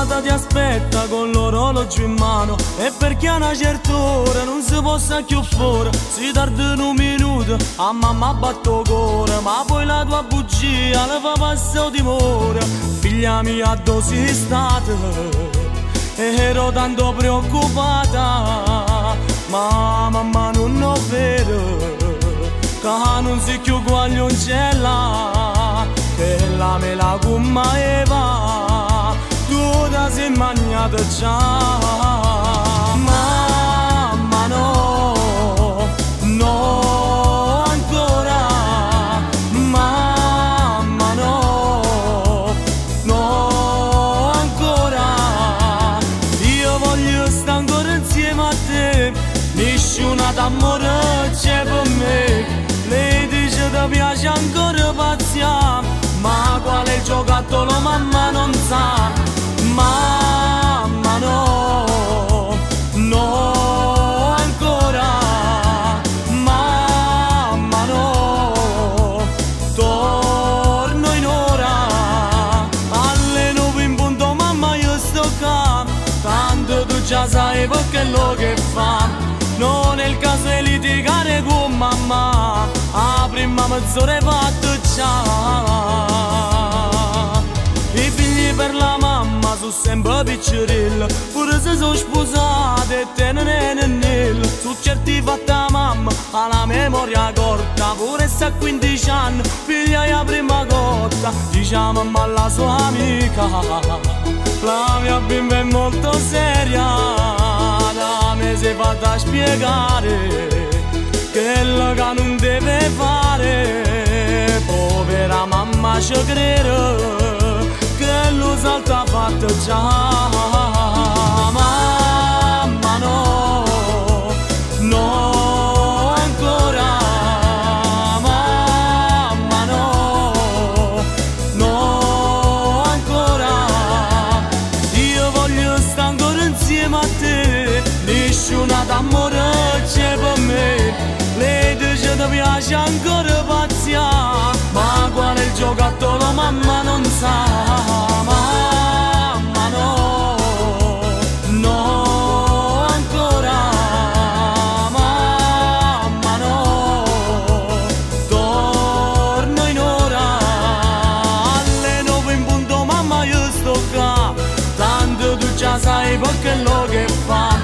mamma ti aspetta con l'orologio in mano e perché a una certa ora non si possa più fuori. Si tarda un minuto, a mamma batto cuore, ma poi la tua bugia le fa passare timore. Figlia mia, dove sei stata? Ero tanto preoccupata, ma mamma non ho vero, che non si più guaglioncella, che la me la gomma Eva, tu da sei magnata già. Mamma no, no ancora, mamma no, no ancora. Io voglio stare ancora insieme a te, nessuna d'amore c'è per me. Lei dice ti piace ancora pazzia, ma quale giocattolo mamma non sa. Mamma no, no ancora, mamma no, torno in ora. Alle 9 in punto mamma io sto qua, tanto tu già sai perché lo che fa. Non è il caso di litigare con mamma, a prima mezz'ora è fatto già. I figli per la mamma sono sempre piccerelli, pure se sono sposati e tenere nel. Su certi fatti a mamma ha la memoria corta, pure se a 15 anni figlia la prima cotta. Diciamo mamma alla sua amica, la mia bimba è molto seria, da me si è fatta spiegare quello che non deve fare. Povera mamma ci crede che lo salta fatto già. Mamma no, no ancora, mamma no, no ancora. Io voglio stare ancora insieme a te, nessuna d'amore c'è per me. Lei dice ti piace ancora pazzia, ma qual è il giocattolo mamma non sa. Mamma no, no ancora, mamma no, torno in ora. Alle 9 in punto mamma io sto qua, tanto tu già sai perché lo che fa.